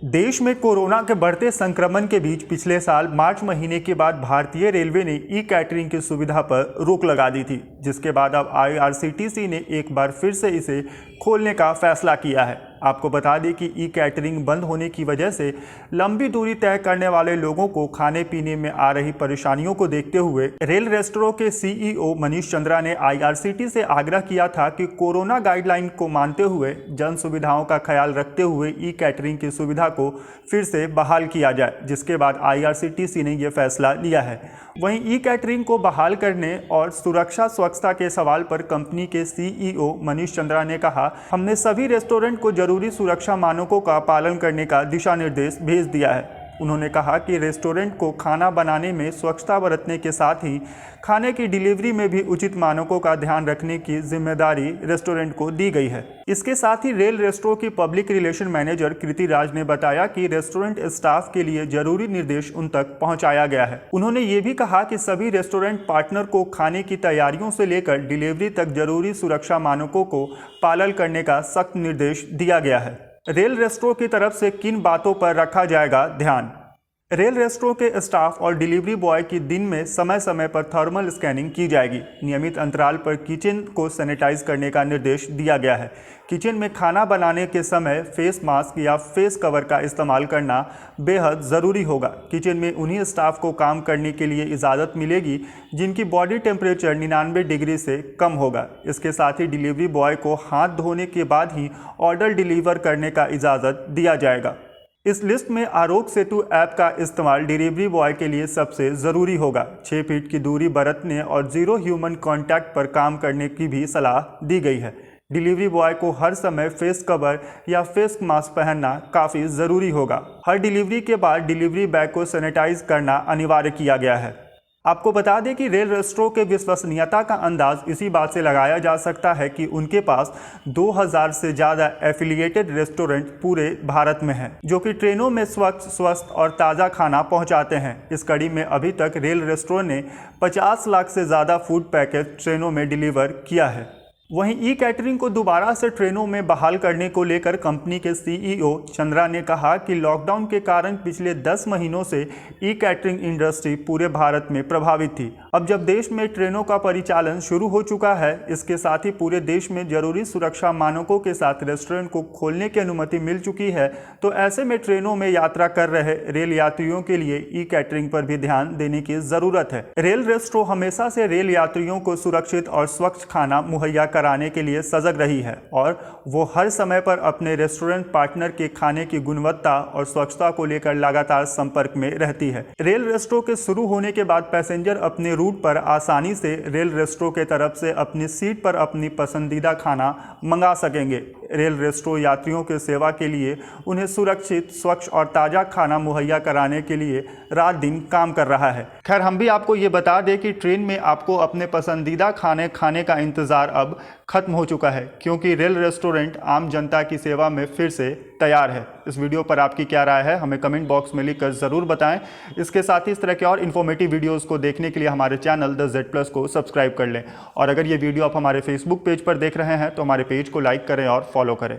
देश में कोरोना के बढ़ते संक्रमण के बीच पिछले साल मार्च महीने के बाद भारतीय रेलवे ने ई कैटरिंग की सुविधा पर रोक लगा दी थी, जिसके बाद अब आईआरसीटीसी ने एक बार फिर से इसे खोलने का फैसला किया है। आपको बता दें कि ई कैटरिंग बंद होने की वजह से लंबी दूरी तय करने वाले लोगों को खाने पीने में आ रही परेशानियों को देखते हुए रेल रेस्टोरों के सीईओ मनीष चंद्रा ने आईआरसीटीसी से आग्रह किया था कि कोरोना गाइडलाइन को मानते हुए जन सुविधाओं का ख्याल रखते हुए ई कैटरिंग की सुविधा को फिर से बहाल किया जाए, जिसके बाद आईआरसीटीसी ने यह फैसला लिया है। वहीं ई कैटरिंग को बहाल करने और सुरक्षा स्वच्छता के सवाल पर कंपनी के सीईओ मनीष चंद्रा ने कहा, हमने सभी रेस्टोरेंट को जरूरी सुरक्षा मानकों का पालन करने का दिशा निर्देश भेज दिया है। उन्होंने कहा कि रेस्टोरेंट को खाना बनाने में स्वच्छता बरतने के साथ ही खाने की डिलीवरी में भी उचित मानकों का ध्यान रखने की जिम्मेदारी रेस्टोरेंट को दी गई है। इसके साथ ही रेल रेस्टोरों की पब्लिक रिलेशन मैनेजर कृति राज ने बताया कि रेस्टोरेंट स्टाफ के लिए जरूरी निर्देश उन तक पहुंचाया गया है। उन्होंने ये भी कहा कि सभी रेस्टोरेंट पार्टनर को खाने की तैयारियों से लेकर डिलीवरी तक जरूरी सुरक्षा मानकों को पालन करने का सख्त निर्देश दिया गया है। रेल रेस्टोरों की तरफ से किन बातों पर रखा जाएगा ध्यान? रेल रेस्टोरों के स्टाफ और डिलीवरी बॉय की दिन में समय समय पर थर्मल स्कैनिंग की जाएगी। नियमित अंतराल पर किचन को सैनिटाइज करने का निर्देश दिया गया है। किचन में खाना बनाने के समय फेस मास्क या फेस कवर का इस्तेमाल करना बेहद ज़रूरी होगा। किचन में उन्हीं स्टाफ को काम करने के लिए इजाज़त मिलेगी जिनकी बॉडी टेम्परेचर 99 डिग्री से कम होगा। इसके साथ ही डिलीवरी बॉय को हाथ धोने के बाद ही ऑर्डर डिलीवर करने का इजाज़त दिया जाएगा। इस लिस्ट में आरोग्य सेतु ऐप का इस्तेमाल डिलीवरी बॉय के लिए सबसे ज़रूरी होगा। 6 फीट की दूरी बरतने और 0 ह्यूमन कांटेक्ट पर काम करने की भी सलाह दी गई है। डिलीवरी बॉय को हर समय फेस कवर या फेस मास्क पहनना काफ़ी ज़रूरी होगा। हर डिलीवरी के बाद डिलीवरी बैग को सैनिटाइज करना अनिवार्य किया गया है। आपको बता दें कि रेल रेस्टोरों के विश्वसनीयता का अंदाज इसी बात से लगाया जा सकता है कि उनके पास 2000 से ज़्यादा एफिलिएटेड रेस्टोरेंट पूरे भारत में हैं, जो कि ट्रेनों में स्वच्छ, स्वस्थ और ताज़ा खाना पहुंचाते हैं। इस कड़ी में अभी तक रेल रेस्टोरों ने 50 लाख से ज़्यादा फूड पैकेज ट्रेनों में डिलीवर किया है। वहीं ई कैटरिंग को दोबारा से ट्रेनों में बहाल करने को लेकर कंपनी के सीईओ चंद्रा ने कहा कि लॉकडाउन के कारण पिछले 10 महीनों से ई कैटरिंग इंडस्ट्री पूरे भारत में प्रभावित थी। अब जब देश में ट्रेनों का परिचालन शुरू हो चुका है, इसके साथ ही पूरे देश में जरूरी सुरक्षा मानकों के साथ रेस्टोरेंट को खोलने की अनुमति मिल चुकी है, तो ऐसे में ट्रेनों में यात्रा कर रहे रेल यात्रियों के लिए ई कैटरिंग पर भी ध्यान देने की जरूरत है। रेल रेस्टोरेंट हमेशा से रेल यात्रियों को सुरक्षित और स्वच्छ खाना मुहैया कराने के लिए सजग रही है और वो हर समय पर अपने रेस्टोरेंट पार्टनर के खाने की गुणवत्ता और स्वच्छता को लेकर लगातार संपर्क में रहती है। रेल रेस्टोरेंट के शुरू होने के बाद पैसेंजर अपने रूट पर आसानी से रेल रेस्टोरेंट के तरफ से अपनी सीट पर अपनी पसंदीदा खाना मंगा सकेंगे। रेल रेस्टोरेंट यात्रियों के सेवा के लिए उन्हें सुरक्षित, स्वच्छ और ताज़ा खाना मुहैया कराने के लिए रात दिन काम कर रहा है। खैर, हम भी आपको ये बता दें कि ट्रेन में आपको अपने पसंदीदा खाने का इंतज़ार अब खत्म हो चुका है, क्योंकि रेल रेस्टोरेंट आम जनता की सेवा में फिर से तैयार है। इस वीडियो पर आपकी क्या राय है, हमें कमेंट बॉक्स में लिखकर ज़रूर बताएं। इसके साथ ही इस तरह के और इन्फॉर्मेटिव वीडियोस को देखने के लिए हमारे चैनल द Z+ को सब्सक्राइब कर लें। और अगर ये वीडियो आप हमारे फेसबुक पेज पर देख रहे हैं तो हमारे पेज को लाइक करें और फॉलो करें।